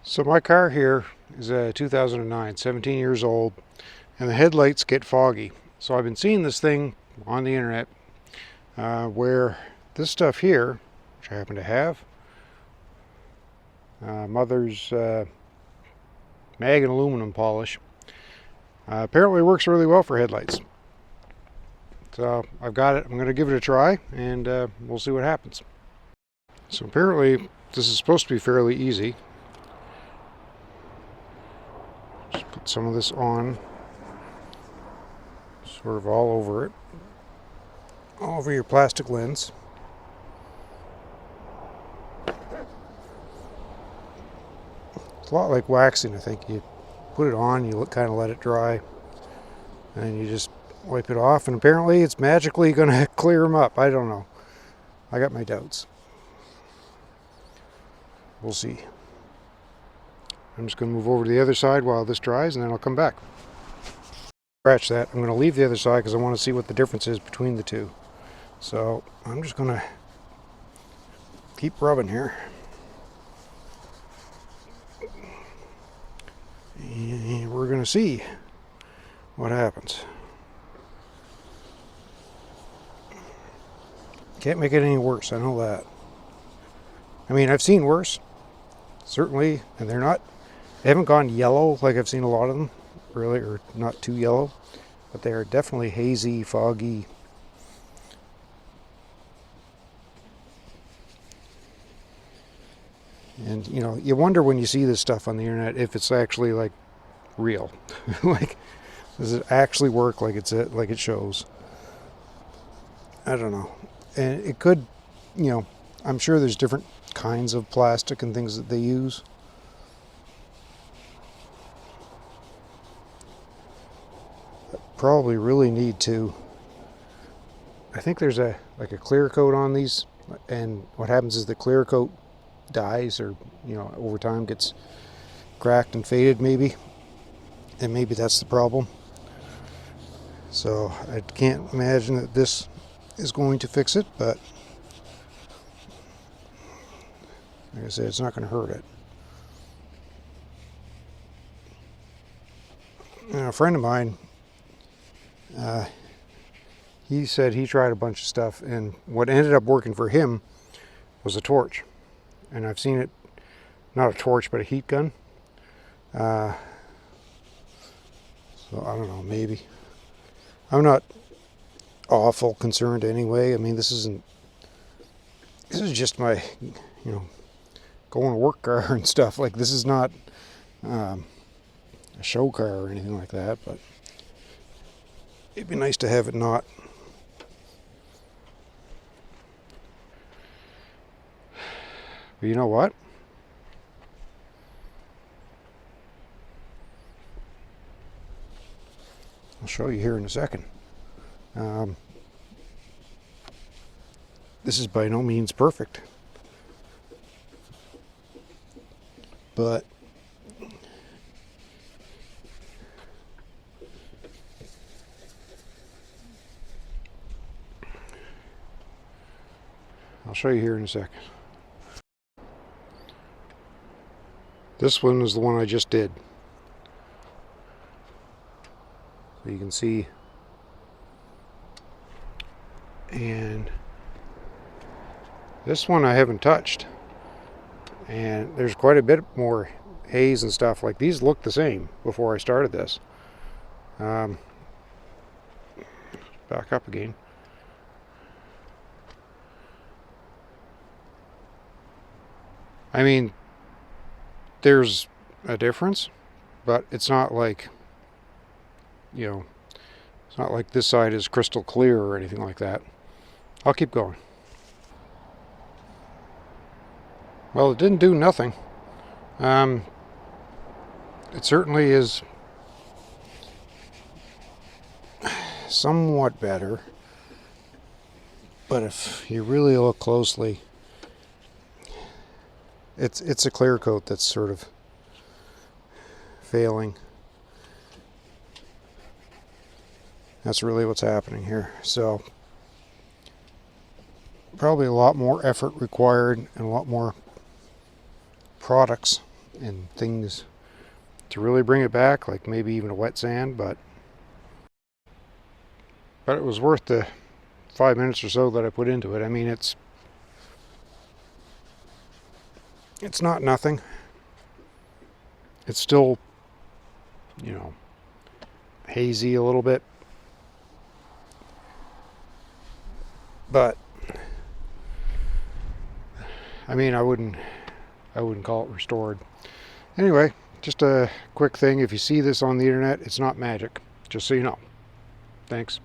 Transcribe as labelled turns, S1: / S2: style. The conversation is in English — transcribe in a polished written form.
S1: So my car here is a 2009, 17 years old, and the headlights get foggy. So I've been seeing this thing on the internet where this stuff here, which I happen to have, Mother's mag and aluminum polish, apparently works really well for headlights. So I've got it. I'm going to give it a try, and we'll see what happens. So apparently this is supposed to be fairly easy. Just put some of this on, sort of all over it, all over your plastic lens. It's a lot like waxing, I think. You put it on, you kind of let it dry, and you just wipe it off, and apparently it's magically going to clear them up. I don't know. I got my doubts. We'll see. I'm just going to move over to the other side while this dries, and then I'll come back. Scratch that. I'm going to leave the other side because I want to see what the difference is between the two. So I'm just going to keep rubbing here. And we're going to see what happens. Can't make it any worse, I know that. I mean, I've seen worse, certainly, and they haven't gone yellow like I've seen a lot of them, really, or not too yellow, but they are definitely hazy, foggy. And, you know, you wonder when you see this stuff on the internet if it's actually, like, real. Like, does it actually work like it shows? I don't know. And it could, you know, I'm sure there's different kinds of plastic and things that they use. Probably really need to. I think there's like a clear coat on these, and what happens is the clear coat dies, or, you know, over time gets cracked and faded maybe, and maybe that's the problem. So I can't imagine that this is going to fix it, but like I said, it's not going to hurt it. Now, a friend of mine, he said he tried a bunch of stuff, and what ended up working for him was a torch. And I've seen it, not a torch, but a heat gun. So I don't know, maybe. I'm not awful concerned anyway. I mean, this is just my, you know, going to work car and stuff. Like, this is not a show car or anything like that, but it'd be nice to have it not. But you know what? I'll show you here in a second. This is by no means perfect, but I'll show you here in a second. This one is the one I just did. So you can see, and this one I haven't touched, and there's quite a bit more haze and stuff. Like, these look the same before I started this. Back up again. I mean, there's a difference, but it's not like, you know, it's not like this side is crystal clear or anything like that. I'll keep going. Well, it didn't do nothing. It certainly is somewhat better, but if you really look closely, it's a clear coat that's sort of failing. That's really what's happening here. So probably a lot more effort required and a lot more products and things to really bring it back, like maybe even a wet sand, but it was worth the 5 minutes or so that I put into it. I mean, it's not nothing. It's still, you know, hazy a little bit, but I mean, I wouldn't call it restored. Anyway, just a quick thing. If you see this on the internet, it's not magic, just so you know. Thanks.